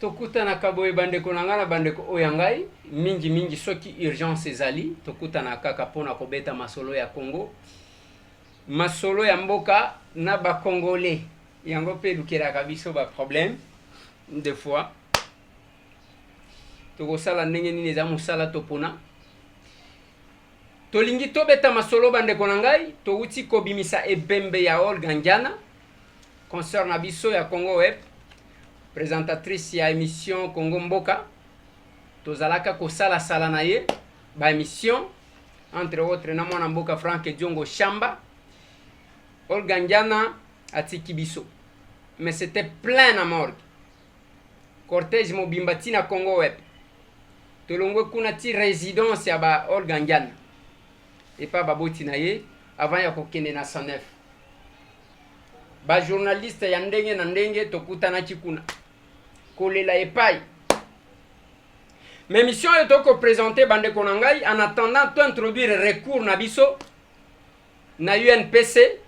tokutana kaboye bandeko nangana bandeko oyangai mingi soki urgence ezali tokutana kaka pona kobeta masolo ya Congo, masolo ya mboka na ba congolais yango pe lukelaka biso ba problème des fois tokosala ndenge nini eza mosala topona tolingi tobeta masolo bandeko na ngai touti kobimisa ebembe ya Olga Ngiana concert na biso ya Congo Web, présentatrice ya émission Congo Mboka. Tozalaka kosala sala na ye ba émission entre autres na mwana mboka Frank Diongo Chamba. Olga Ngiana atiki biso, mais c'était plein à morgue. Cortège mobimba tina Congo Web tolongwe kuna ti résidence ya ba Olga Ngiana et pas baboti na ye avant ya kokende na 109. Ba journaliste ya ndenge na ndenge tokutana chikuna kolela epai. Mais mission est toko présenter bande konangai en attendant to introduire recours na biso na UNPC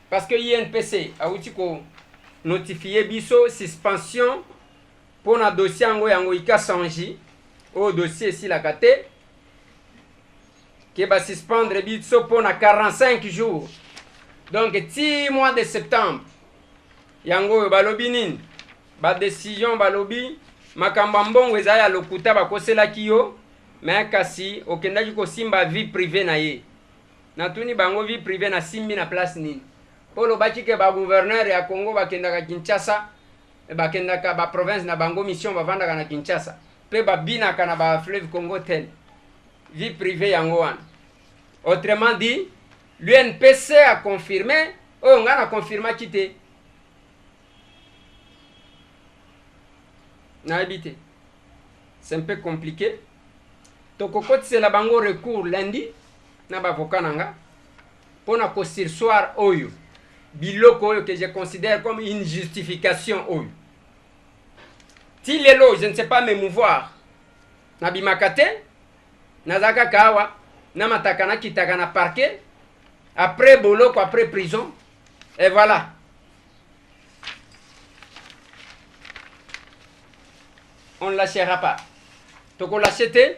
parce que UNPC a outi ko notifier biso suspension pour na dossier yango ika sanji au dossier si la kate qui va suspendre biso pour na 45 jours. Donc 10 mois de septembre yango balobi nini ba décision balobi makambo mbongo eza ya lokuta bakosela kiyo mais kasi okendaki kosimba vie privée na ye na tuni bango vie privée na simbi na place nini polo baki ke ba gouverneur ya Congo bakendaka Kinshasa bakendaka ba province na bango mission bavandaka na Kinshasa pe babinaka na ba fleuve Congo tel vie privée yango wana. Autrement dit, l'UNPC a confirmé, on a confirmé quitter. N'a habité. C'est un peu compliqué. Donc, c'est la bango recours lundi, n'a pas avocat nanga, pour na sursoir oyo. Biloko oyo que je considère comme une justification oyo. Si les lots, je ne sais pas me mouvoir. Na bimakate, na zaka kawa. Na matakana kitaka na parquet, après boloko, après prison, et voilà. On ne lâchera pas. Toko lâchete,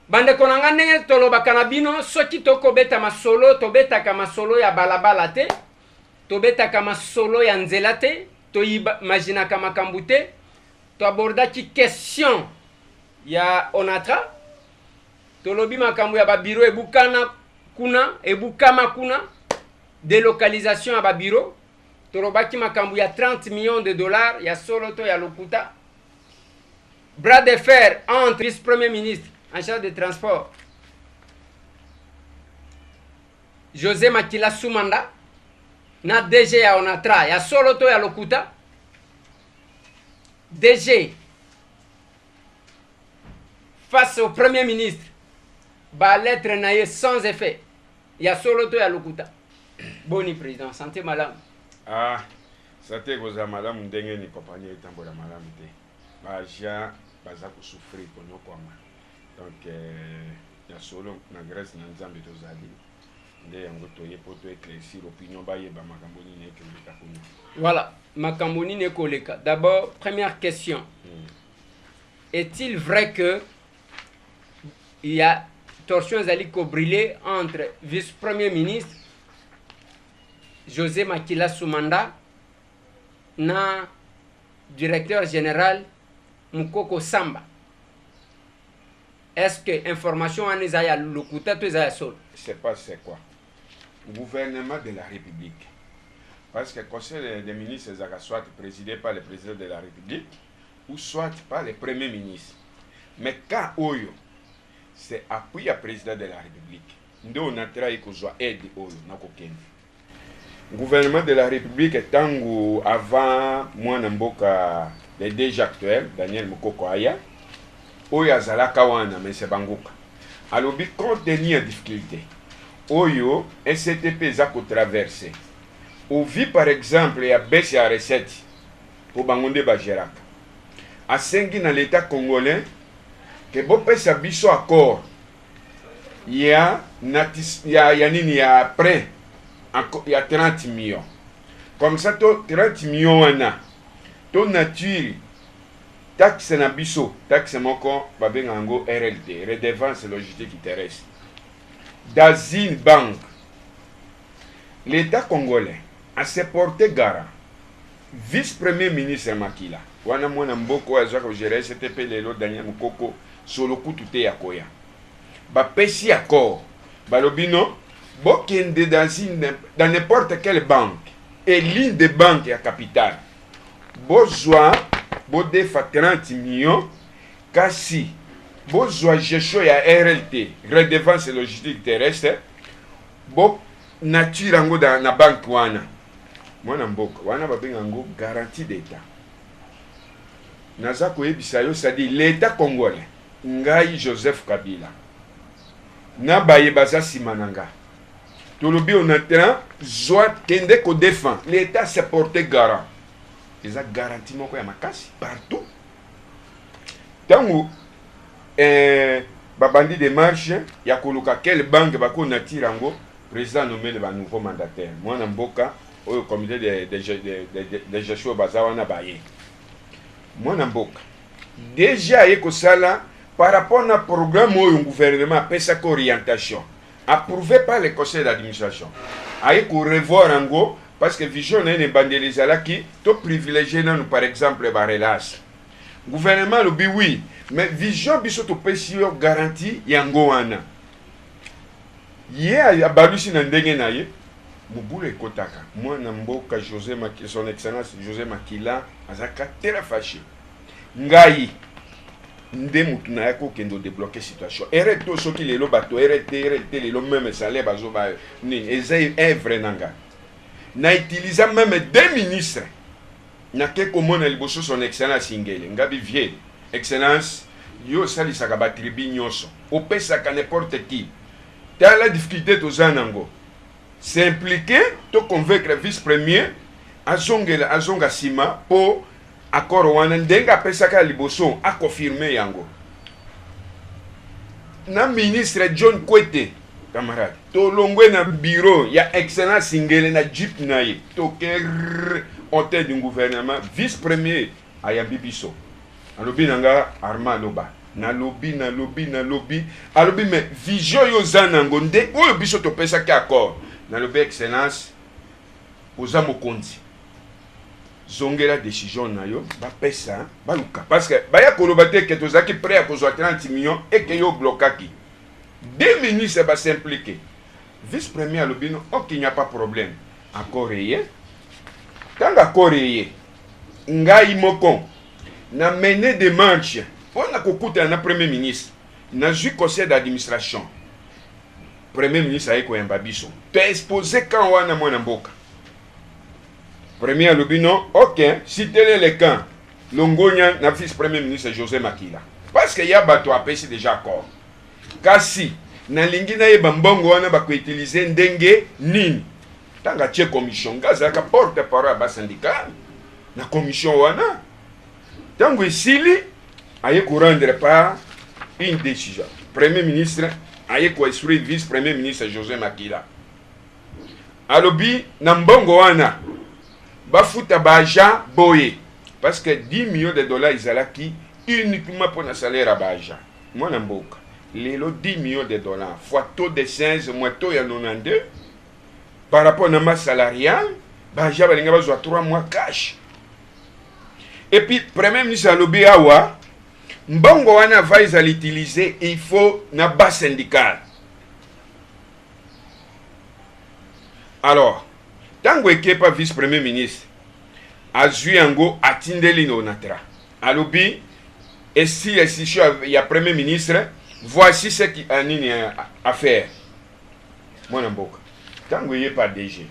bande konanga ndenge toloba kanabino, soki toko beta masolo, to beta kama solo ya balabala te, to beta kama solo ya nzela te, to imagina kama kambute, to aborda ki question ya onatra. Tolobi makambo ya ba bureau ebukana kuna ebukama kuna délocalisation ya ba bureau tolobaki makambo ya 30 millions de dollars ya solo to ya lokuta bras de fer entre vice-premier ministre en charge de transport José Makila Soumanda na DG ya Onatra ya solo to ya lokuta DG face au premier ministre ba lettre naye sans effet ya solo to ya lokuta. Boni président, santé malamu. Ah, santé goza malamu ndenge ni compagnie etambola malamu te. Ba ja baza ko souffrir ko nyokwama. Donc ya solo na Grèce na Nzambe to zali. Nde yango to ye poto éclaircir opinion ba ye ba makambo ni ne ke leka kuno. Voilà, makambo ni ne koleka. D'abord, première question. Est-il vrai que il y a torsion zaliko brûlé entre vice-premier ministre José Makila Soumanda na directeur général Mukoko Samba? Est-ce que information en Isaiah Lokuta to Isaiah Sol? C'est pas c'est quoi? Gouvernement de la République. Parce que le conseil des ministres est soit présidé par le président de la République ou soit par le premier ministre. Mais quand Oyo c'est appui à président de la République. Nous on a travaillé qu'on soit aide Oyo na kokende. Gouvernement de la République est tango avant moi Namboka le DG actuel Daniel Mukoko Aya. Oyo azalaka wana mais c'est bangoka. Alobi compte tenu en difficulté. Oyo STP za ko traverser. Au vu par exemple il y a baisse ya recette pour bangonde bageraka. A sengi na l'état congolais que bon pesa biso accord ya nini ya après il y a 30 millions comme ça to 30 millions wana to nature taxe na biso, taxe moko babenga yango RLT, redevance logistique terrestre. Dans une banque, l'État congolais a se porté garant. Vice-premier ministre Makila, wana mwana mboko azaka gérer CTP lelo Daniel Mukoko solo kutute ya koya. Ba pesi accord. Balobino bokende dans n'importe quelle banque et ligne de banque à capital. Bozwa bodefa 30 millions kasi bozwa gestion ya RLT, redevance logistique terrestre. Bo nature yango na banque wana. Mwana mboka wana babenga yango garantie d'État. Naza koyebisa yo c'est-à-dire l'État congolais ngai Joseph Kabila na baye baza simananga tolobi on attend zwa kende ko défend l'État se porter garant. Ils ont garanti moko ya makasi partout. Tango babandi de marche ya koluka quelle banque bako natira ngo président nommé le nouveau mandataire. Mwana mboka au comité de gestion bazawana baye. Mwana mboka déjà yeko sala par rapport à programme au gouvernement pesa ko orientation approuvé par le conseil d'administration. Ayeko revoir ngo parce que vision n'est bandelisala qui to privilégié nous par exemple ba relâche. Gouvernement le bi oui, mais vision biso to pesi yo garantie yango wana. Ye abalusi na ndenge na ye mubule kotaka. Mwana mboka José Makila, son excellence José Makila azaka tera fâché. Ngai nde mutu na yako kendo débloquer situation. RT soki lelo bato RT lelo même salaire bazo ba ni ezai œuvre nanga. Na utilisant même deux ministres. Na ke komona liboso son excellence Ingele ngabi vie excellence yo sali saka ba tribu nyonso. Opesa ka n'importe qui. T'as la difficulté to zanango. S'impliquer to convaincre vice-premier azonga sima po accord wana ndenga pesa ka liboso a confirmer yango. Na ministre John Kwete camarade to longwe na bureau ya excellence Ingele na jeep na ye to ker hôtel du gouvernement vice-premier ayambi biso. Alobi nanga Armand Loba. Na lobby alobi mais vision yo zanango nde oyo biso to pesa ki accord. Na lobby excellence oza mokonzi. Zongela décision na yo ba pesa ba luka parce que ba ya koloba te que tozaki prêt à kozwa 30 millions et que yo blokaki. Deux ministres ba s'impliquer. Vice-premier alobi non OK, il n'y a pas problème. Accord yé. Tant accord yé. Ngai moko na mené des marches. On a kokuta na premier ministre. Na ju conseil d'administration. Premier ministre ayeko yamba biso. Te exposé quand wana mwana mboka. Premier alobino, OK, citez les camps. Longonya na vice-premier ministre José Makila. Parce que y a bato apesi déjà accord. Kasi na lingi na yeba mbongo wana bako utiliser ndenge nini. Tanga tie commission gaza ka porte-parole ba syndicat na commission wana. Tango isili aye ko rendre pas une décision. Premier ministre aye ko instruire vice-premier ministre José Makila. Alobi na mbongo wana bafuta baja boye parce que 10 millions de dollars izalaki uniquement pour le salaire à baja. Moi na mboka lelo 10 millions de dollars fois taux de 16 mois taux ya 92 par rapport à ma salariale baja balinga bazwa 3 mois cash. Et puis premier ministre alobi awa mbongo wana va l'utiliser il faut na bas syndical. Alors tango ekepa vice-premier ministre azui yango atindeli no natra alobi et si il y a premier ministre voici ce qui anini à faire mwana mboka tango yepa DG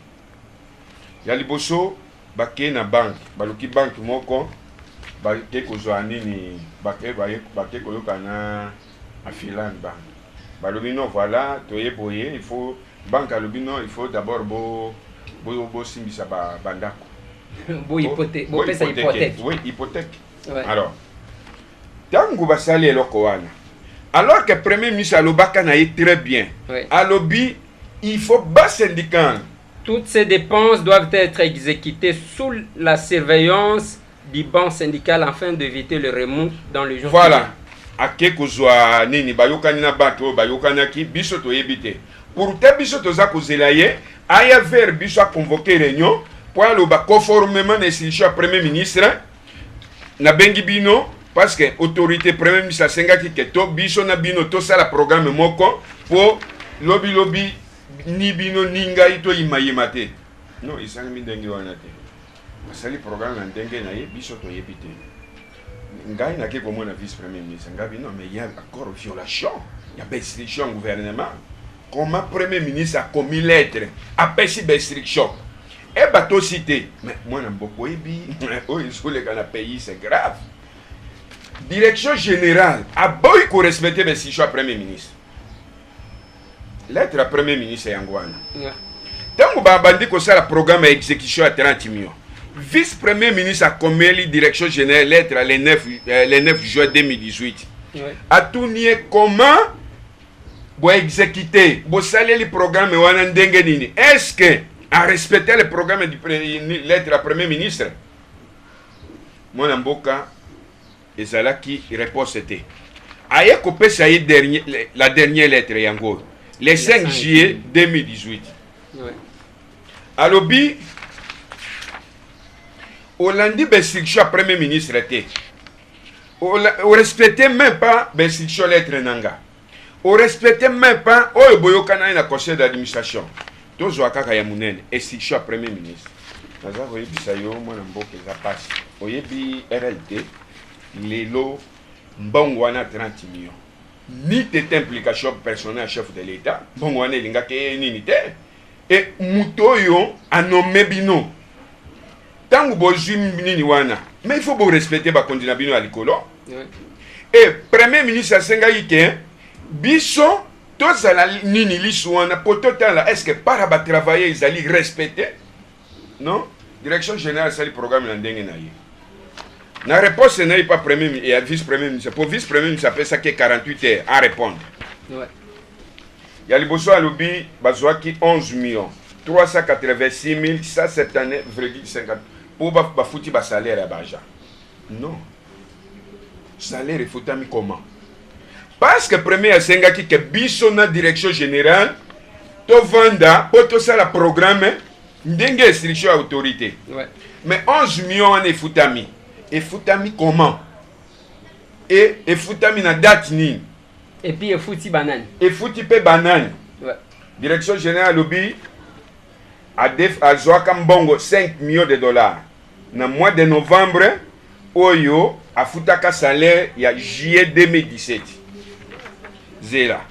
ya liboso bake na banque baluki banque moko bake kozwa nini bake koyoka na Finlande banque balobi non voilà toye boye il faut banque alobi non il faut d'abord bo simbisa bandako hypothèque. Oui, hypothèque. Ouais. Alors tango basali eloko wana alors que premier ministre alobaka na ye très bien. Ouais. Alobi il faut bas syndical. Toutes ces dépenses doivent être exécutées sous la surveillance du banc syndical afin d'éviter le remous dans le jour. Voilà. Ake kozwa nini bayokani na bato bayokanaki biso toyebi te. Pourtant biso toza kozela ye aya vers biso a convoqué réunion pour aloba conformément na institution premier ministre na bengi bino parce que autorité premier ministre asengaki ke to biso na bino to sala programme moko po lobi ni bino ninga ito imayema te. Non, isali mi ndenge wana te. Asali programme na ndenge na ye biso toyebi te. Ngai na ke komona vice premier ministre ngabi non mais il y a encore violation. Il y a restriction au gouvernement. Comment premier ministre a commis lettre a péché restriction. Et bateau cité mais moi na mboko ebi oh il faut les gars pays c'est grave. Direction générale a boy ko respecter restriction premier ministre. Lettre à premier ministre yangwana. Tango ba bandi ko sala programme exécution à 30 millions. Vice-premier ministre a commis direction générale lettre le 9 juin 2018. A tout nié comment pour exécuter, pour saler le programme wana ndenge nini. Est-ce que a respecté le programme du lettre à premier ministre? Mon mboka ezalaki réponse était. Aye kopé ça y la dernière lettre yango. Le 5 juillet 2018. Alobi Hollandi restriction premier ministre était. On respectait même pas restriction lettre nanga. On respectait même pas oyo boyokana na conseil d'administration. Tozo akaka ya munene restriction premier ministre. Naza koyi bisayo mwana mboke za passe. Oyebi RLT lelo mbongo wana 30 millions. Ni tete implication personnelle chef de l'État. Mbongo wana linga ke nini te. Et mutoyo a nommé bino. Tangu bozwi nini wana. Mais il faut vous respecter ba kondina bino à l'écolo. Et premier ministre asenga yike biso tozala nini lisu wana pototala est-ce que para ba travailler ils allaient respecter? Non? Direction générale sali programme na ndenge na ye. Na réponse n'est pas premier et vice-premier ministre. Pour vice-premier ministre ça fait ça que 48 heures à répondre. Ouais. Ya liboso alobi bazwaki 11 millions 386 179,50 pour ba fouti ba salaire à baja. Non. Salaire est foutami comment? Parce que premier asengaki que biso na direction générale to vanda poto sala programme ndenge instruction autorité. Ouais. Mais 11 millions on est foutami. Et foutami comment? Et foutami na date ni. Et puis il fouti banane. Et fouti pe banane. Ouais. Direction générale lobby a Zoaka Mbongo 5 millions de dollars. Dans le mois de novembre, Oyo a foutaka salaire il y a juillet 2017. Zéla.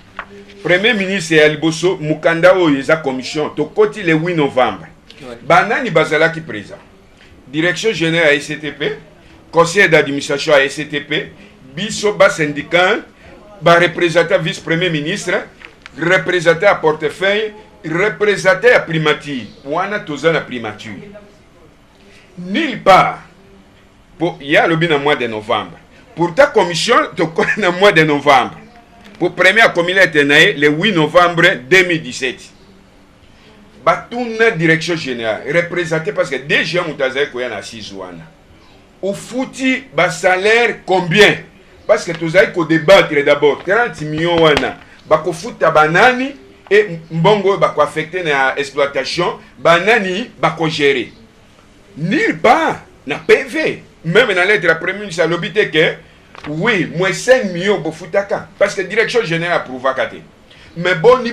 Premier ministre Aliboso Mukanda Oyo sa commission to koti le 8 novembre. Ouais. Banani bazala qui présent. Direction générale à SCTP, conseil d'administration à SCTP, biso bas syndicat, ba représentant vice-premier ministre, représentant à portefeuille, représentant à primature. Wana toza na primature. Nulle part. Il y a le bin au mois de novembre. Pour ta commission, tu connais le mois de novembre. Pour première commission, le 8 novembre 2017. Batuna direction générale, représenté parce que déjà Moutazaï Koyan a 6 wana. Ou fouti bas salaire combien? Parce que tu as qu'au débattre d'abord 30 millions wana. Bako fouta banani et mbongo bako affecté na exploitation, banani bako gérer. Nulle part na PV. Même dans lettre à premier ministre, l'obité que oui, moins 5 millions pour foutaka. Parce que la direction générale approuve à côté. Mais boni,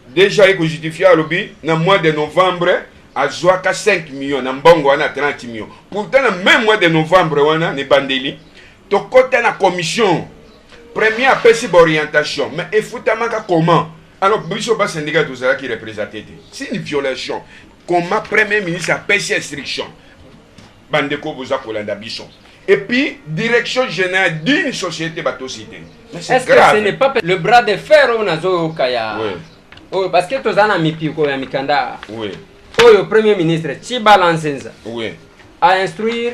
déjà, il faut justifier à l'objet, dans le mois de novembre, à Zouaka 5 millions, dans Mbongo, on a 30 millions. Pourtant, dans le même mois de novembre, on a des bandeli. Tu as la commission, première appel d'orientation. Mais il faut comment? Alors, Bissot Bas syndicat tout ça qui représente. C'est une violation. Comment premier ministre a payé instruction? Bandeko Boza Kolanda Bisson. Et puis, direction générale d'une société batocité. Est-ce que ce n'est pas le bras de fer au Nazo Kaya? Oui. Oh, parce que tu as un Mipiko et Mikanda. Oui. Oh, le premier ministre, Chiba Lansenza. Oui. À instruire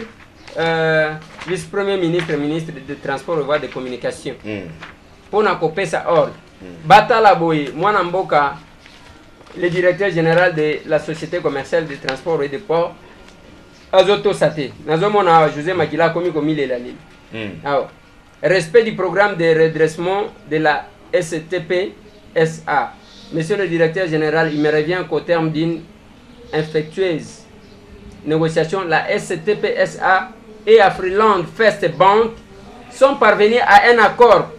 vice-premier ministre, ministre de Transport et Voies de Communication. Pour n'a coupé sa ordre. Batala Boy, Mwanamboka, le directeur général de la Société commerciale de transport et de port, azoto sate nazomona José Makila komi komile la lili. Alors, respect du programme de redressement de la STP-SA. Monsieur le directeur général, il me revient qu'au terme d'une infectueuse négociation, la STP-SA et Afriland First Bank sont parvenus à un accord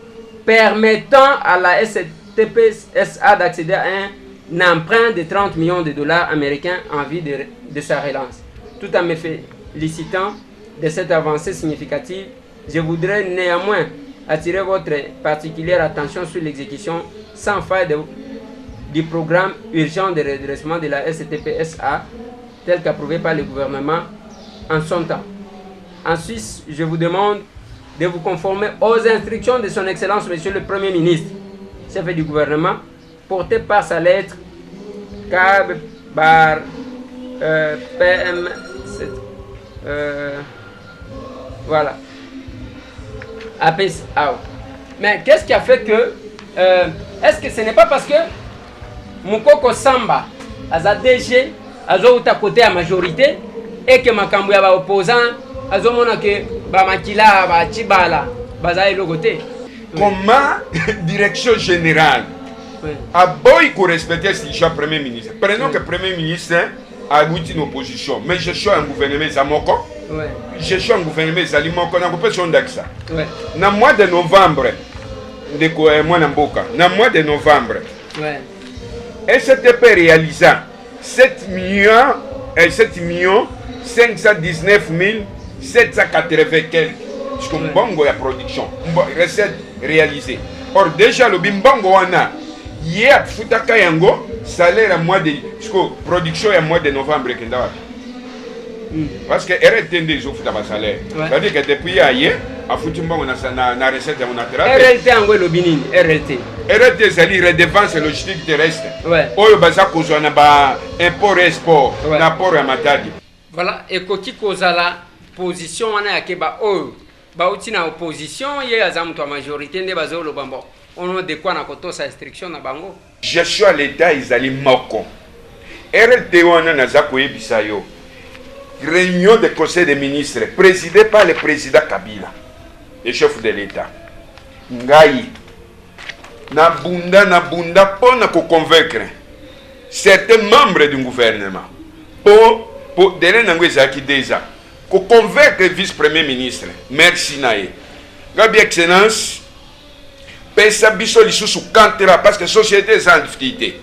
permettant à la STP-SA d'accéder à un emprunt de 30 millions de dollars américains en vue de sa relance. Tout en me félicitant de cette avancée significative, je voudrais néanmoins attirer votre particulière attention sur l'exécution sans faille du programme urgent de redressement de la STP-SA tel qu'approuvé par le gouvernement en son temps. En Suisse, je vous demande de vous conformer aux instructions de son Excellence Monsieur le Premier ministre, chef du gouvernement, porté par sa lettre CAB bar PM. Voilà. Mais qu'est-ce qui a fait que est-ce que ce n'est pas parce que Mukoko Samba a DG a côté à majorité et que makambo ya ba opposant azomona que ba makila ba chibala baza logoté comment direction générale a boy ko respecter si je premier ministre prenons que premier ministre a une opposition mais je suis un gouvernement zamoko je suis un gouvernement zalimoko na ko son d'axa na mois de novembre de ko mois na mboka na mois de novembre STP réalisant 7 millions 519 780 quelques. Parce que mbongo ya production, recette réalisée. Or déjà le bimbongo wana, hier futaka yango salaire à mois de production à mois de novembre kenda wapi. Parce que RLT des futa ba salaire. C'est-à-dire que depuis hier a futi mbongo na recette ya monatera. RLT yango lobinini, RLT c'est redevance logistique terrestre. Oyo baza kozwa na ba import export na port ya Matadi. Voilà, et koti kozala position wana ya keba oyo bauti na opposition ye azamu to majorité nde bazolo bambo on de quoi na kotosa restriction na bango gestion à l'état izali moko RLT wana naza koyebisa yo réunion de conseil des ministres présidée par le président Kabila le chef de l'état ngai na bunda pona ko convaincre certains membres du gouvernement pour donner nango ezaki déjà ko convaincre vice-premier ministre merci nae gabi excellence pesa biso lisusu kantera parce que société sans difficulté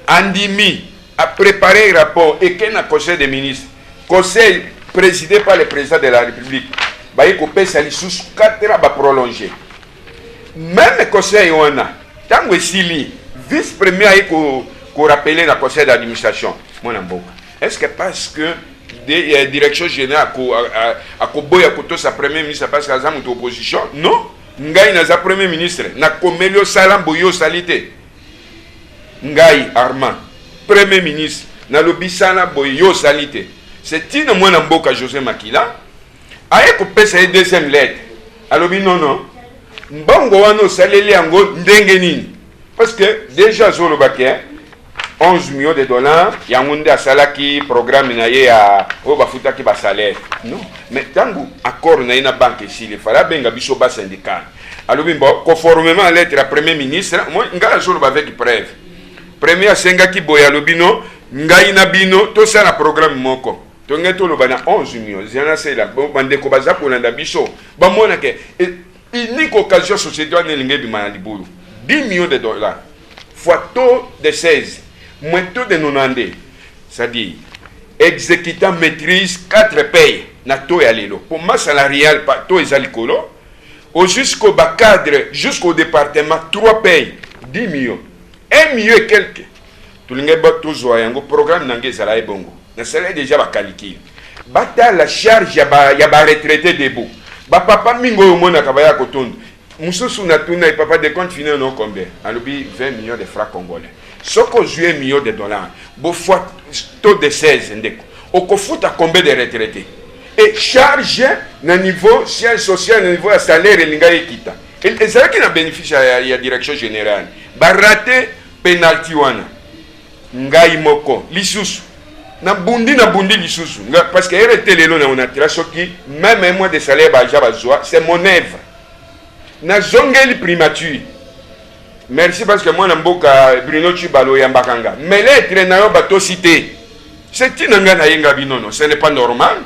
andimi a préparé un rapport et qu'un conseil des ministres conseil présidé par le président de la République bayi ko pesa lisusu kantera ba prolonger même conseil wana tango esili vice-premier ayi ko rappeler na conseil d'administration mona mboka. Est-ce que parce que la direction générale a koboya koto sa premier ministre parce que azamu opposition? Non. Ngai na za premier ministre na komelio salambo yo salite. Ngai Armand premier ministre na lobisana boyo salite. C'est une mwana mboka José Makila aye ko pesa deuxième lettre. Alobi non. Mbongo wano saleli yango ndenge nini? Parce que déjà zolo bakia 11 millions de dollars, il y a un salaki programme naye à bafuta ki ba salaire. Non, mais tangu accord na ina banque ici, il fallait benga biso ba syndicat. Alors bimbo conformément à lettre à premier ministre, moi ngala zolo ba avec preuve. Premier senga ki boya lobino, ngai na bino to ça na programme moko. To ngeto lo bana 11 millions. Zana c'est la bande ko baza ko landa biso. Ba mona ke unique occasion société na linge bi mana libulu. 10 millions de dollars fois taux de 16. Moins taux de 90. C'est-à-dire exécutant maîtrise 4 payes na taux ya lelo. Pour ma salariale pas taux ezalikolo. Au jusqu'au bas cadre jusqu'au département 3 payes 10 millions. 1 million et quelques. Tout le monde toujours yango programme nangé sala ebongo. Na sala déjà ba calcul. Bata la charge ya ba retraité debout. Ba papa mingo yo mona kabaya kotondo. Mususu na tuna et papa de compte final non combien? Alobi 20 millions de francs congolais. Soko joué 1 million de dollars. Beau fois taux de 16 ndeko. Oko fout à combien de retraités? Et charge na niveau sciences sociales, na niveau à salaire et linga ekita. Et ça qui na bénéfice à la direction générale. Ba raté penalty wana. Ngai moko lisusu na bundi lisusu parce que RT lelo na onatira soki même un mois de salaire baja bazwa c'est mon œuvre na zongeli primature merci parce que moi na mboka Bruno Chibalo ya mbakanga mais lettre na yo bato cité c'est tinanga na yenga binono ce n'est pas normal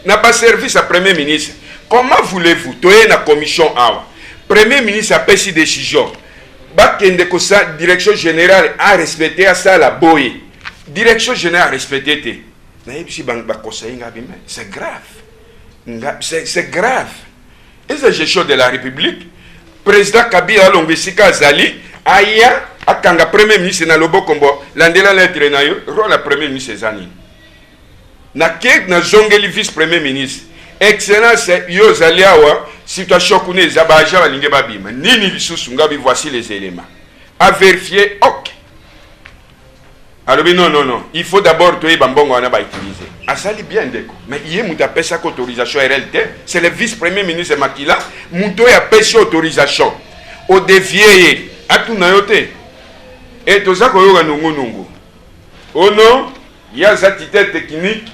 n'a pas service à premier ministre. Comment voulez-vous toyer la commission awa premier ministre a pris décision bakende ko sa direction générale a respecté à ça la boye direction générale a respecté te na yebisi bang ba conseiller ngabime c'est grave c'est grave et c'est gestion de la République président Kabila Longisika Azali aya akanga premier ministre na lobokombo landela lettre na yo rôle la premier ministre ezani na kek na zongeli vice premier ministre excellence yo zaliawa situation kune za baja balinge babima nini lisusu ngabi voici les éléments à vérifier. OK alors non il faut d'abord toyer bambongo wana ba utiliser asali bien ndeko mais yé muta pesa autorisation RLT c'est le vice premier ministre Makila muto ya pesa autorisation au dévier atuna yote et toza ko yoga nungu oh non il y a ça titre technique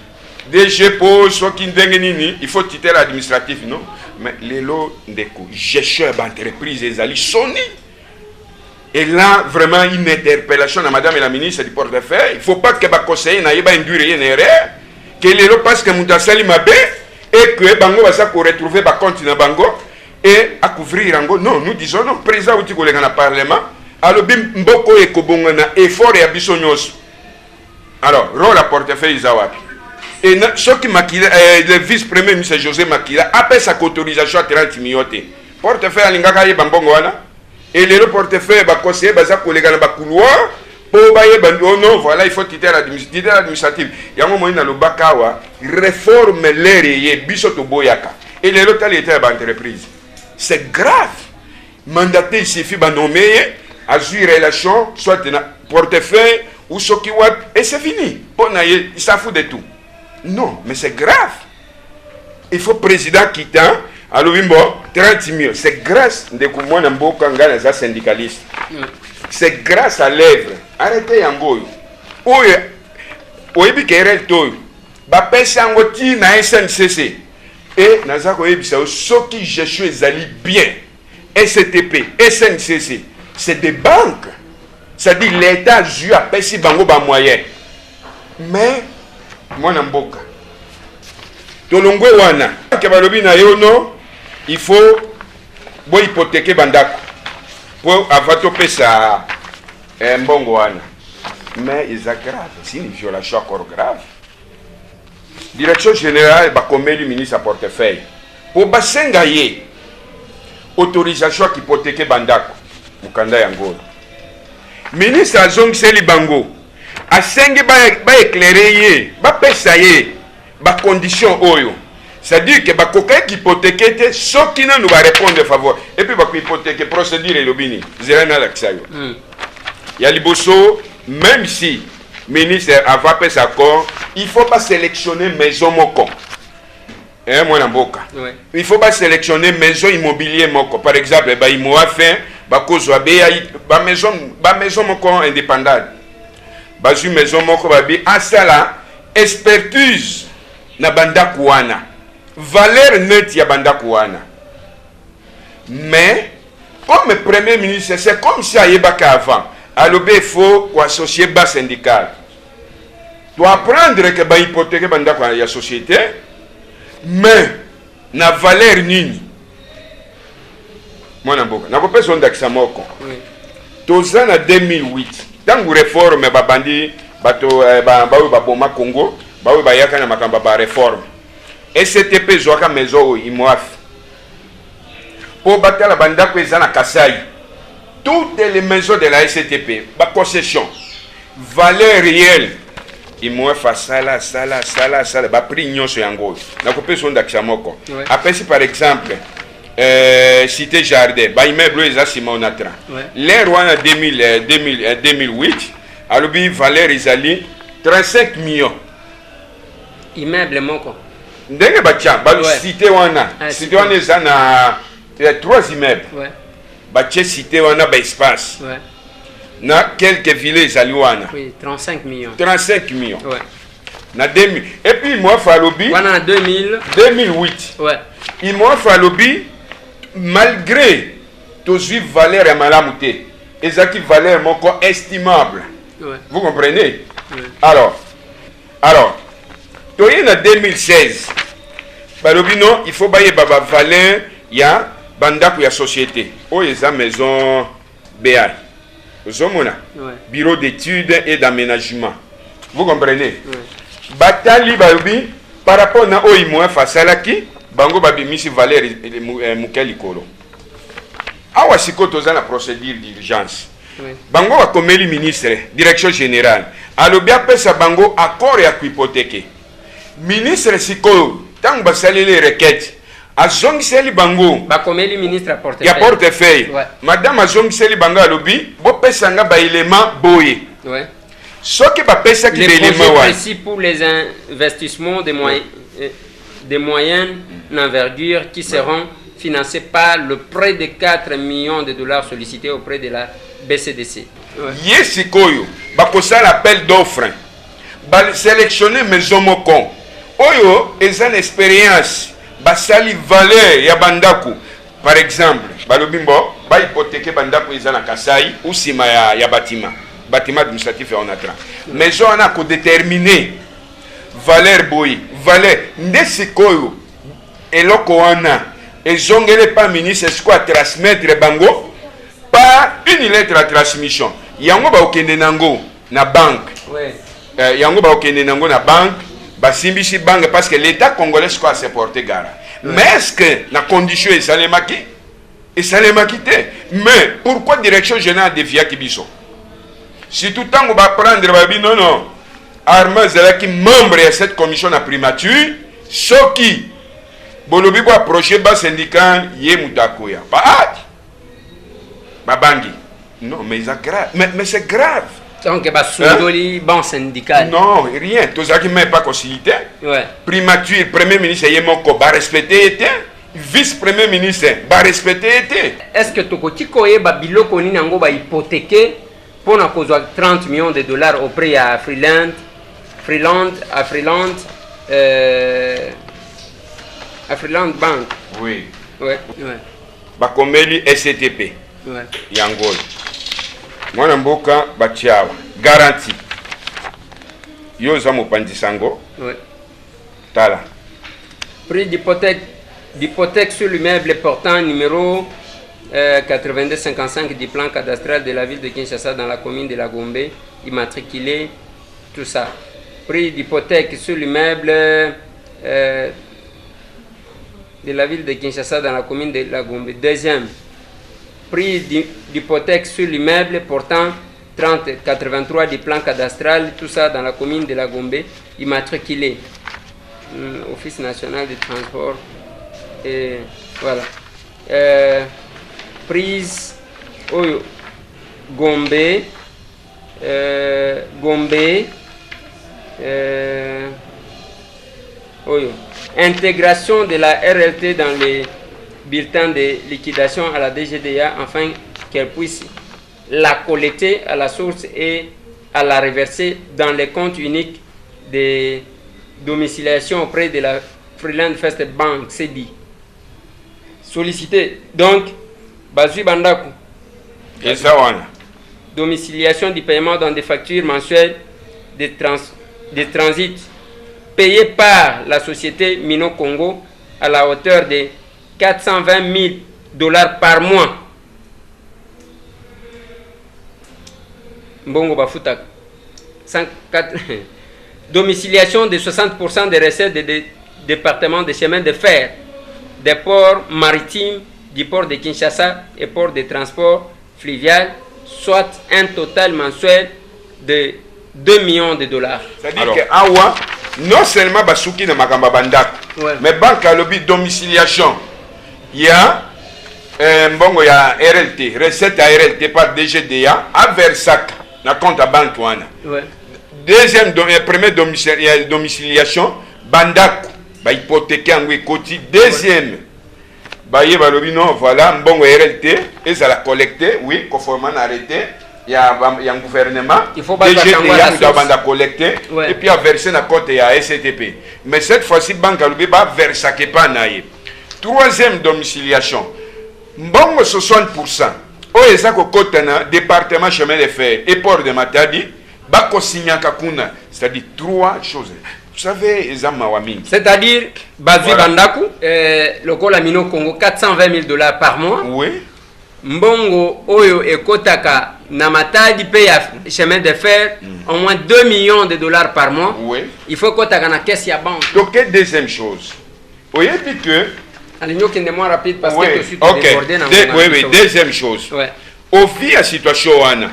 DG pour soit qui ndenge nini il faut titre administratif non mais lelo ndeko gestion d'entreprise ezali soni. Et là, vraiment, une interpellation à madame et la ministre du portefeuille. Il ne faut pas que les conseillers n'aient pas induire une erreur. Que les gens passent que Moutassali Mabé et que Bango va se retrouver par compte dans Bango et à couvrir Rango. Non, nous disons non. Président Outi Kolega na Parlement. Alors, Mboko et Kobongana, effort et abissonios. Alors, rôle à portefeuille Zawapi. Et ce qui Makila, le vice-premier ministre José Makila, appelle sa autorisation à 30 millions. Portefeuille à Lingaka et Bambongo. Et les portefeuilles, les conseillers, les collègues dans le couloir, pour oh non, voilà, il faut titre administratif. Il y a un moment dans le Bakawa, réforme l'air bisoto boyaka. Et les autres, ils étaient à l'entreprise. C'est grave. Mandaté, il suffit de nommer, assurer relation, soit dans portefeuille ou ce qui va, et c'est fini. Il s'en fout de tout. Non, mais c'est grave. Il faut président quittant. Alors, 30 000, c'est grâce de moi un syndicaliste. C'est grâce à l'œuvre. Arrêtez Yango. Oui, oui, Kerel Toy. Bapes Yangoti na SNCC. Et Nazako Ebisa, ce qui je suis allé bien. STP, SNCC, c'est des banques. C'est-à-dire l'État joue à Pessi Bango Bamoyen. Mais, moi, Namboka. Tolongwe Wana. Kebalobi na yono. Il faut hypothéquer Bandako pour avoir topé ça un bon goana. Mais il est grave, c'est une violation encore grave. Direction générale, comme le ministre à portefeuille. Pour Bassengaye, autorisation hypothéquer Bandako, Mukanda Yango. Ministre Azong Seli Bango, a Sengi ba éclairer, ba pesaye, ba condition oyo. C'est-à-dire que les hypothéqués, ceux qui nous va répondre de faveur. Et puis, les hypothéqués, procédure et l'obini. Il y a les bossos, même si le ministre a fait cet accord, il ne faut pas sélectionner maison moko. Il ne faut pas sélectionner maison immobilier moko. Par exemple, il m'a fait maison moko indépendante. Une maison moko, la expertise na banda kouana. Valeur nette ya banda kouana. Mais, comme le premier ministre, c'est comme si à Yébaka avant. Alors, il faut associer bas syndical. Tu dois apprendre que tu hypothéquer banda kouana la société, mais, na valeur nini. Moi, n'a pas besoin d'Axamoko. Toza na 2008. Dans la réforme, babandi, bato, baboma Congo, bayaka na makamba ba réforme. STP zoaka maison imoaf. Pour battre la banda ko na Kasai. Toutes les maisons de la STP, ba concession, valeur réelle. Imoaf sala, ba prix nyonso yango. Na ko peso ndaksamoko. Après si par exemple Cité Jardin, ba immeuble eza Simonatra. L'air wana 2008, alobi valeur izali 35 millions. Immeuble moko. Ndenge batia ba cité wana. Cité wana eza na 3 immeubles. Ouais. Batia cité wana ba espace. Ouais. Na quelques villes ezali wana. Oui, 35 millions. 35 millions. Ouais. na 2000 et puis moi falobi en 2008 ouais il moi falobi malgré tozui valeur ya malamu te ezaki valeur moko estimable ouais vous comprenez ouais. alors toye na 2016 balobi non il faut baye baba valeur ya bandako ya société oyo eza maison BA ozomona ouais. bureau d'études et d'aménagement vous comprenez ouais. batali balobi par rapport na oyo IMOF asalaki bango babimisi valeur moke likolo awa sikoyo toza na procédure d'urgence ouais. bango bakomeli ministre direction générale alobi apesa bango accord ya kuhypothèque ministre sikoyo ntango basaleli requête azongiseli bango bakomeli ministre ya ya portefeuille ouais. madame azongiseli bango alobi bopesanga baélément boye ouais. soki bapesaki les baélément projets wana précis pour les investissements de moyenne envergure qui seront financés par le prêt de 4 millions de dollars sollicités auprès de la BCDC. Ouais. Ye sikoyo bakosala appel d'offre basélectionne maison moko oyo eza na expérience basali valeur ya bandako par exemple balobi mbo bahypothèque bandako eza na Kasai ou nsima ya bâtiment administratif ya onatra maison wana kodétermine valeur boye valeur nde sikoyo eloko wana ezongele pa ministre sikoyo transmettre bango par une lettre à transmission yango baokende nango na banque Ouais. yango baokende nango na banque basimbisi banque parce que l'état congolais sikoyo a se porté gara mais est-ce que na condition esalemaki te mais pourquoi direction générale deviaki biso surtout ntango baprendre babi non Armand ezalaki membre ya cette commission na primature soki bolobi ko approcher ba syndicat ye mutakoya babangi non mais c'est grave donc basundoli bon syndical non rien tozalaki même pas concilité ouais. primature premier ministre ye moko barespecte ete vice premier ministre barespecte ete est-ce que tokoti koyeba biloko nini yango bahypothèque mpona kozwa 30 millions de dollars auprès ya Freeland Bank oui ouais ouais bakomeli SCTP ouais yangola mwana mboka batiawa garantie yo za mopanzi sango ouais tala prix d'hypothèque sur l'immeuble portant numéro 8255 du plan cadastral de la ville de Kinshasa dans la commune de la Gombe, immatriculé, tout ça. Prix d'hypothèque sur l'immeuble de la ville de Kinshasa dans la commune de la Gombe. Deuxième, prix d'hypothèque sur l'immeuble portant 3083 du plan cadastral, tout ça dans la commune de la Gombe, immatriculé. Office national de transport. Et voilà. Prise oyo Gombe oyo intégration de la RLT dans les bulletins de liquidation à la DGDA afin qu'elle puisse la collecter à la source et à la reverser dans les comptes uniques de domiciliation auprès de la Freeland First Bank CB. Sollicité donc Bazui Bandaku. Et ça, voilà. Domiciliation du paiement dans des factures mensuelles de transit payées par la société Mino Congo à la hauteur de 420 000 dollars par mois. Mbongo Bafutak. 104. Domiciliation de 60% des recettes des départements des chemins de fer, des ports maritimes, du port de Kinshasa et port de transport fluvial, soit un total mensuel de 2 millions de dollars. C'est-à-dire que Awa, non seulement Basuki na Makamba Bandak, ouais. mais banque à lobby domiciliation, il y a mbongo ya RLT, recette à RLT par DGDA, à Versac, na compte à banque wana. Ouais. Deuxième, première domiciliation, Bandak, ba hypothéquer en Wikoti. Deuxième, bah, non, voilà, mbongo RLT, et ça la collecté, oui, conformément arrêté, il y a un gouvernement, il faut pas collecter ouais. Et puis à verser dans côté il y a SCTP. Mais cette fois-ci banque a va verser que pas naïe. Troisième domiciliation. Bon 60%. O ezako kotana département chemin de fer et port de Matadi ba ko signa kakuna, c'est-à-dire trois choses. Vous savez ezama wami. C'est-à-dire Bazui Bandaku lokola mino Congo $420,000 par mois. Oui. Mbongo oyo ekotaka na Matadi paye chemin de fer au moins $2 millions par mois. Oui. Il faut kotaka na caisse ya banque. Donc deuxième chose. Vous voyez que Aligno qui est moins rapide parce oui. que je suis débordé dans oui, deuxième chose. Ouais. Au vu de la situation Anna,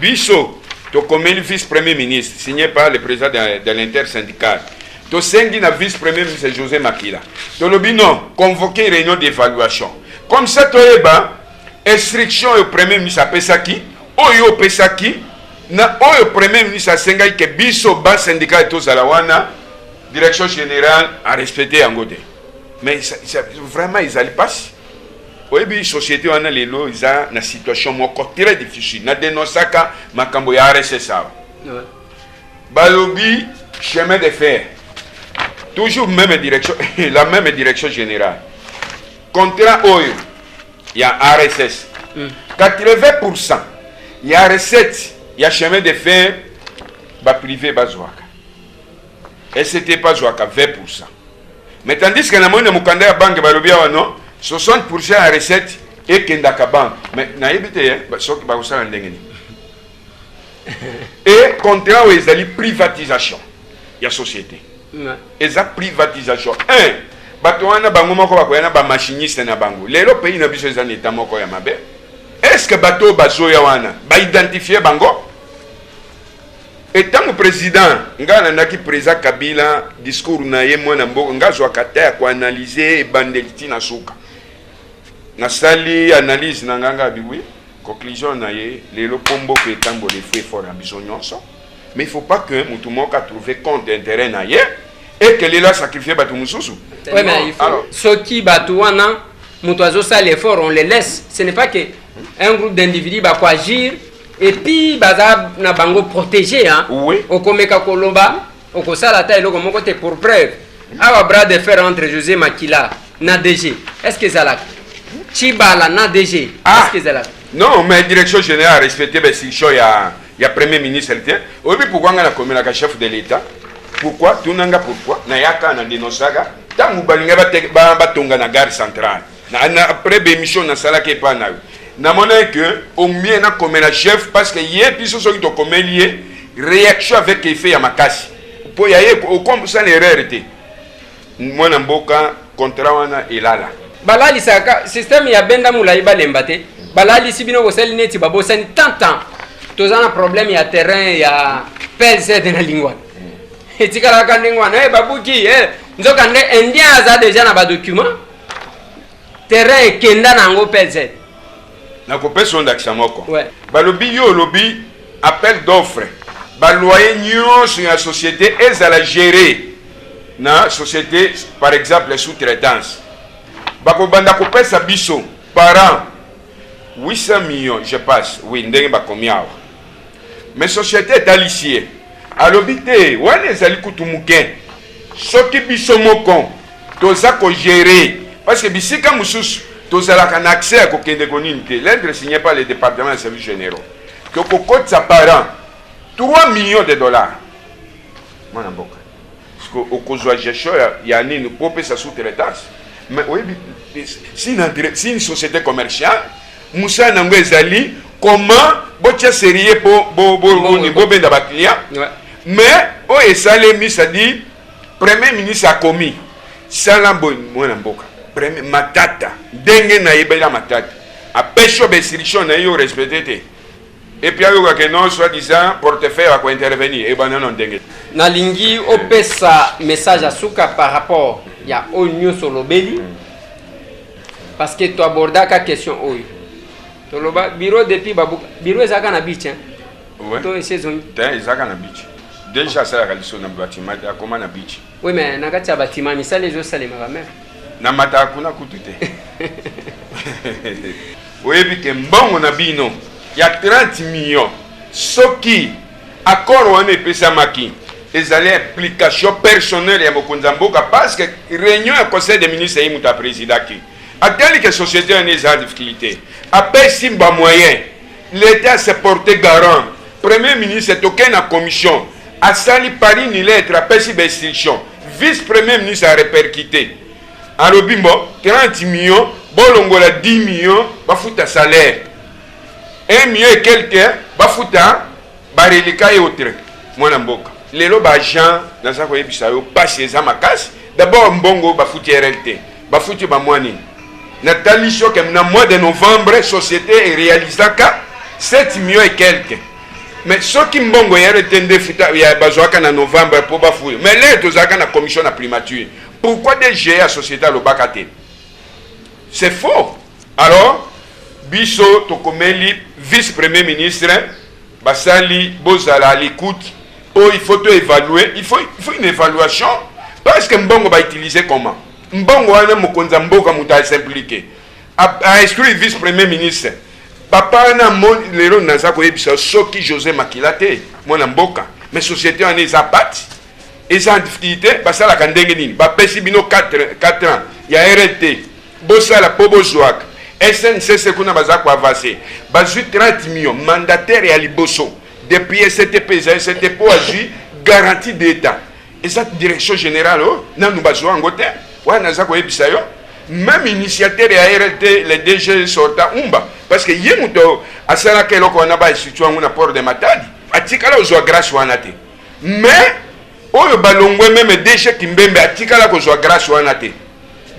Bisso, comme le vice-premier ministre, signé par le président de l'intersyndical, to sengi na vice-premier ministre José Makila. To lobino convoqué une réunion d'évaluation. Comme ça, to eba instruction au premier ministre Pesaki, oyo Pesaki, na oyo premier ministre Senga que Bisso bas syndical to Zalawana, direction générale a respecté Angote. Mais vraiment, ils allaient passer. Oui, la société, on a les lots, ils ont une situation très difficile. Nous dénonçons que ma RSS. Balobi, chemin de fer. Toujours même direction, la même direction générale. Contrat OYO, il y a RSS. 80%, il y a recette, il y a chemin de fer, privé, bazouaka. Et c'était pas zouaka, 20%. Mais tandis que dans le monde de banque, 60% à recette et Kendaka banque. Mais et contrat où ils ont privatisation. Il y a société. Ils ont privatisation. Un, batoana bango moko bakoyana ba machiniste na bango. Lelo pays na biso ezana état moko ya mabe. Est-ce que bato bazoya wana ba identifier bango? Et tant que président, ngana naki président Kabila discours na ye mwana mboko ngazo akata ko analyser bandeliti na suka. Na sali analyse na nganga biwi conclusion na ye lelo pombo ke tambo les frais fort ambitionnonso. Mais il faut pas que mutu moka trouver compte d'intérêt na ye et que lelo sacrifier batu mususu. Oui mais il faut ceux qui batu wana mutu azo ça l'effort on les laisse. Ce n'est pas que un groupe d'individus va quoi agir. Et puis, baza na bango protégé, hein. Oui. Okomeka koloba, okosala ta eloko moko te pour preuve. Awa bras de fer entre José Makila na DG. Est-ce que ça l'a? Chibala na DG. Est-ce que ça l'a? Non, mais direction générale a respecté ben si il y a premier ministre était. Oui, pourquoi on a comme la chef de l'État? Pourquoi tout nanga pourquoi? Na yaka na dinosaga. Tangu balinga ba tonga na gare centrale. Na après bémission na sala ke pa na. Na monnaie que au mieux na comme la chef parce que hier puis ce qui to comme lié réaction avec effet ya makasi pour y aller comme ça l'erreur était moi na mboka contrat wana elala balali saka système ya benda mulai balemba te balali sibino ko sel neti babosani tant tozana problème ya terrain ya PLZ na lingwa etikala ka lingwa na babuki nzoka nde indien aza déjà na ba document terrain kenda nango PLZ na kopesa ndaction moko ouais. Balobi yo lobi appel d'offre baloyer nyonso ya société ezala gérer na société par exemple sous-traitance bakobanda kopesa biso par an 800 millions je passe oui ndenge bakomiawa mais société est alicier alobi te wana ezali kutu muke soki biso moko toza ko gérer parce que bisika mususu tous à la accès à kokende koninte l'être signé par le département des services généraux que cocotte sa par an 3 millions de dollars mon amboka parce que au cause gestion il y a une propre sa sous-traitance mais oui si une société commerciale Moussa nango ezali comment botia sérieux pour bo benda ba client mais o esalemi ça dit premier ministre a commis salambo mon amboka premier matata denge na yebela matata a pêche restriction na yo respecté et puis ayo que non soit disant portefeuille va intervenir et ben non denge na lingi opesa message à suka par rapport ya onyo solobeli parce que tu aborda ka question oyo to loba bureau depuis babuka bureau ezaka na beach hein ouais to saison ta ezaka na beach déjà ça la na bâtiment ya comment na beach oui mais na kati ya bâtiment misale ezo salema même na mata kuna kutute oyebi ke mbongo na bino il y a 30 millions. Ce qui, accord on est pesamaki, ils allaient implication personnelle à Mokonzamboka parce que réunion au conseil des ministres est mon président qui. À telle que société en est en difficulté. Après Simba moyen, l'État s'est porté garant. Premier ministre est aucun en commission. A sali Paris ni lettre, après si instruction. Vice-premier ministre a répercuté. En Robimbo, 30 millions, Bolongola 10 millions, bafouta salaire. 1 million et quelqu'un, bafouta, barelika et autre. Moi n'amboka. Les lots d'argent, dans sa cour, passe les amakas. D'abord, mbongo, bafouti RLT. Bafouti bamouani. Nathalie Choc, dans le mois de novembre, la société est réalisée 7 millions et quelques. Mais ceux qui m'ont dit il y a besoin en novembre pour bafouiller. Mais là, il y a la commission de primature. Pourquoi déjà la société a le bacate? C'est faux. Alors, Bisso, Tokomeli, vice-premier ministre, Basali, Bozala, à l'écoute. Oh, il faut tout évaluer. Il faut une évaluation. Parce que Mbongo va utiliser comment? Mbongo wana Mokonza Mboka muta s'impliquer. A instruit vice-premier ministre. Papa na mon lero naza ko yebisa soki José Makilate mona Mboka. Mais société en est apate. Et sans difficulté, basa la kandenge nini. Ba pesi bino 4 ans. Ya RLT. Bossa la Pobozouak. SNCC kuna baza ko avancer. Bazu 30 millions mandataire et aliboso. Depuis STP, STP a eu garantie d'État. Et cette direction générale, nous besoin en côté. Même initiateur et RLT, les DG sortent umba. Parce que yemuto, à cela que l'on a pas situé en port de Matadi, à Tikala, on a grâce à Nate. Mais, on balongwe même DG Kimbembe, à Tikala, qu'on a grâce à Nate.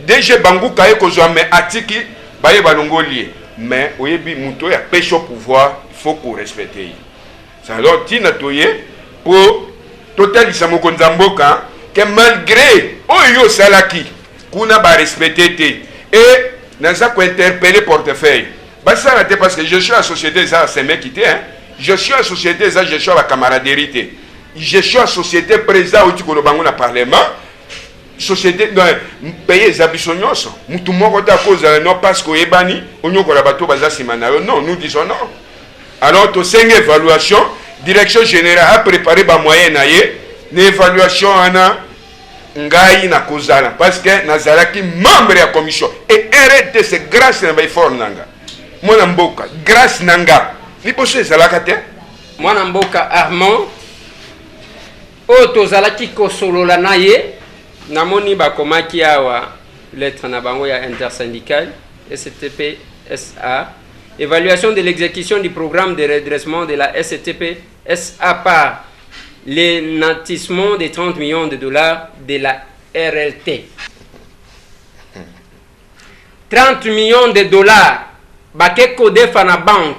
DG Bangou Kaye, qu'on a mais à Tiki, baye balongo lié. Mais, on a muto, il y a pêche au pouvoir, il faut qu'on respecte. Alors, Tina Toye, pour totaliser mon Konzamboka, que malgré Oyo Salaki, qu'on a respecté, et nous avons interpellé portefeuille. Parce que je suis en société, ça c'est mec qui je suis en société, ça je suis à la camaraderie. Je suis en société présent où tu connais le Parlement. Société, payer les habitudes, tout le monde à cause non parce qu'on est banni, on a bateau non, nous disons non. Alors, tu sais une évaluation, direction générale a préparé des moyens, une évaluation en ngai na kozala parce que nazalaki membre de la commission et RT c'est grâce à l'effort nanga mwana mboka grâce nanga liboso ezalaka te mwana mboka Armand o tozalaki kosolola na ye namoni bakomaki awa lettre na bango ya intersyndical STP SA évaluation de l'exécution du programme de redressement de la STP SA par les nantissements de 30 millions de dollars de la RLT. 30 millions de dollars, Baké Kodé Fana Bank,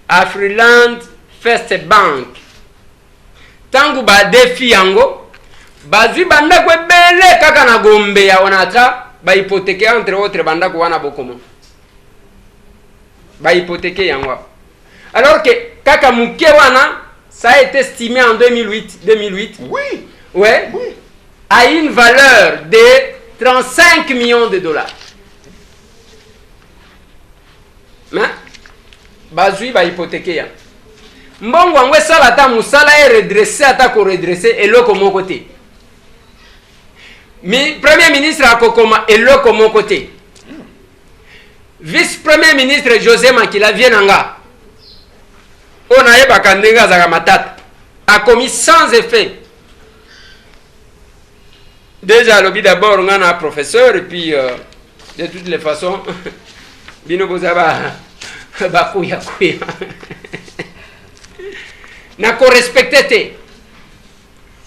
Afriland First Bank. Tangu ba defi yango, bazui banda kwe bele kaka na gombe ya wanata, ba hypothéquer entre autres banda kwa wana bokomo. Ba hypothéquer yango. Alors que kaka muke wana, ça a été estimé en 2008. Oui. Ouais. Oui. À une valeur de 35 millions de dollars. Mais, bazui va hypothéquer. Mbongo angwe sala ta musala est redressé ata ko redressé et loko mon côté. Premier ministre a kokoma et loko mon côté. Vice-premier ministre José Makila Vienanga. On a eu Bakandenga Zagamatata a commis sans effet. Déjà, lobby d'abord, on a un professeur, et puis de toutes les façons, Bino Bozaba, Bakouya Kouya. N'a ko respecté.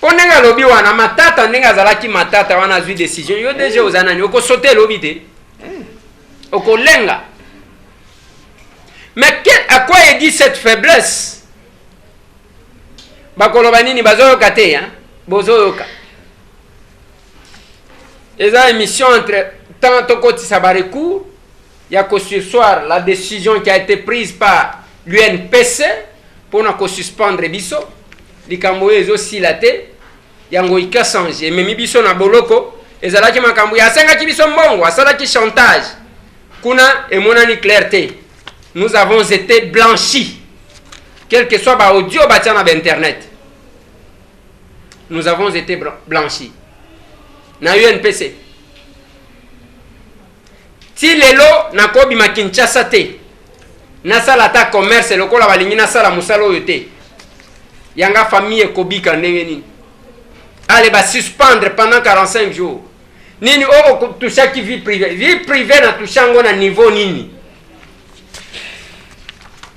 On a lobby, on a matata, on a zalaki matata, on a vu décision. Yo déjà aux anani, on a sauté lobby. On a lenga. Mais à quoi est dit cette faiblesse? Bakolobanini bazoyoka te, hein? Bozoyoka. Et ça, émission entre tant que ça va recours, il y a que ce soir la décision qui a été prise par l'UNPC pour nous suspendre biso. Les Camboués aussi la tête, il y a un cas changé. Mais biso na boloko, et ça là qui m'a Camboué, il y a 5 qui biso mbongo, ça là qui chantage. Kuna et mon ani clarté. nous avons été blanchis. Quel que soit l'audio sur Internet. Nous avons été blanchis. Na UNPC. Si lelo na kobi ma Kinshasa te. Na sala ta commerce lokola balingi na sala musalo yote. Yanga famille kobi ndenge nini. Allez ba suspendre pendant 45 jours. Nini o toucha ki vie privée. Vie privée na touchango na niveau nini.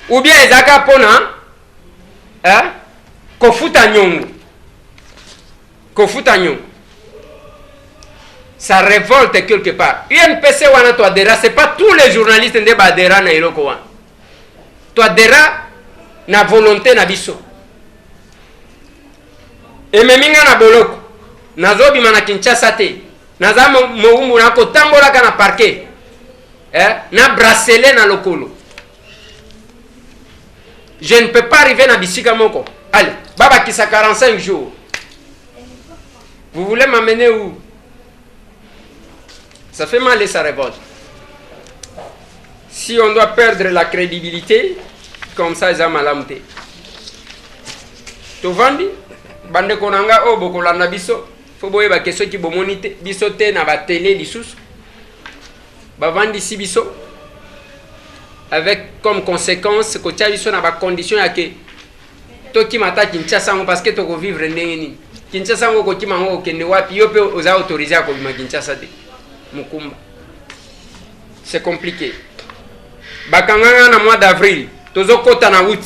Ou bien ezaka pona kofuta nyongo. Kofuta nyongo. Ça révolte quelque part. UNPC wana to adera, c'est pas tous les journalistes nde ba adera na iloko wana. To adera na volonté na biso. Et meminga na boloko. Nazobi mana Kinshasa te. Naza moumbu na kotambola kana parquet. Na bracelet na lokolo. Je ne peux pas arriver na bisika moko. Allez, baba kisa 45 jours. Vous voulez m'amener où? Ça fait mal et ça révolte. Si on doit perdre la crédibilité, comme ça, ils ont malamté. Tovandi, bande konanga o bokolanda biso, faut boye ba keso ki bomonite biso te na ba télé lisusu. Ba vandi si biso avec comme conséquence que tia biso na ba condition ya ke to ki mata Kinshasa ngo parce que to ko vivre ndenge ni. Kinshasa ngo ko ki mango kende wapi yo pe oza autorisé à ko bima Kinshasa te. Mukumba. C'est compliqué. Bakanganga na mois d'avril, tozo kota na août.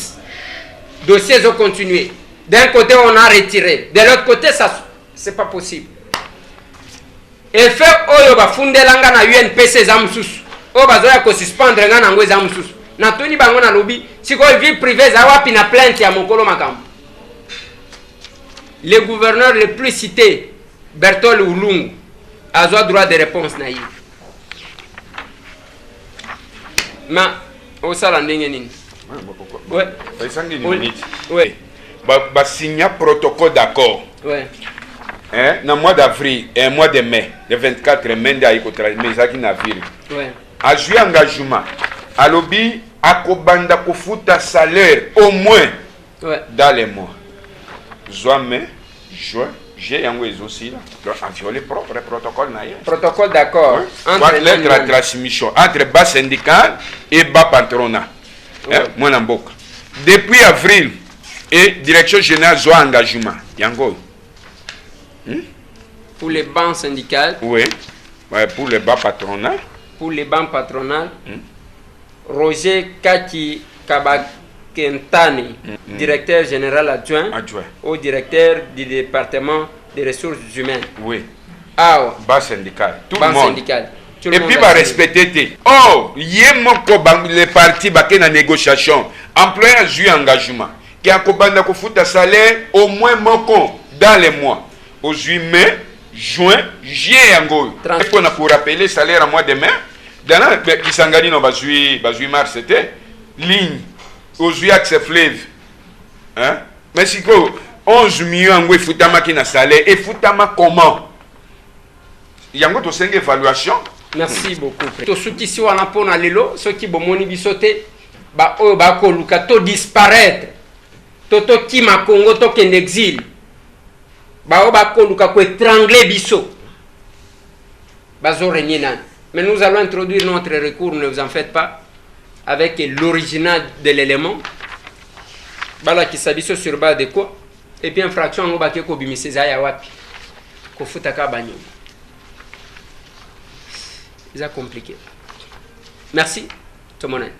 Dossiers ont continué. D'un côté on a retiré, de l'autre côté ça c'est pas possible. Et fait oyo ba fundelanga na UNPC za mususu. O bazoya ko suspendre nga na ngwe za mususu. Na toni bango na lobby, siko vie privée za wapi na plainte ya mokolo makambo. Le gouverneur le plus cité, Bertol Ulungu, a droit de réponse naïve. Mais au sala ndenge nini? Ouais. Ouais. Bah signer protocole d'accord. Ouais. Hein, dans le mois d'avril et mois de mai, le 24 mai, il y a un navire. Ouais. A joué engagement. À lobby, à kobanda kofuta salaire au moins dans les mois. Mai, juin, j'ai un aussi là. A violé propre protocole. Protocole d'accord. Entre lettre transmission entre bas syndical et bas patronat. Moi, depuis avril, et direction générale a engagement. Yango. Pour les banques syndicales. Oui. Pour les bas patronats. Pour les banques patronales. Roger Kaki Kabakentani, directeur général adjoint au directeur du département des ressources humaines. Oui. Ah, bas syndical. Tout le monde. Et puis, va respecter. Oh, il y a les partis qui sont en négociation. Employé a joué engagement. Qui a un salaire au moins dans les mois. Au mai, juin, juillet, ango. Pour rappeler le salaire en mois de mai, dans la Kisangani, on va jouer mars, c'était ligne. Au juillet, c'est fleuve. Hein? Mais si 11 millions ango, foutama qui na salaire. Et foutama comment? Il y a une évaluation. Merci beaucoup. To suki si wana pona lelo, ceux qui bomoni bisote, ba oyo ba ko luka to disparaître. Toto ki ma Congo to ken exil. Ba o ba ko luka ko étrangler biso. Bazo régner nan. Mais nous allons introduire notre recours, ne vous en faites pas, avec l'original de l'élément. Bala ki sabiso sur base de quoi? Et puis infraction ngo ba ke ko bimiseza ya wapi? Ko futaka banyo. C'est compliqué. Merci, tout le monde.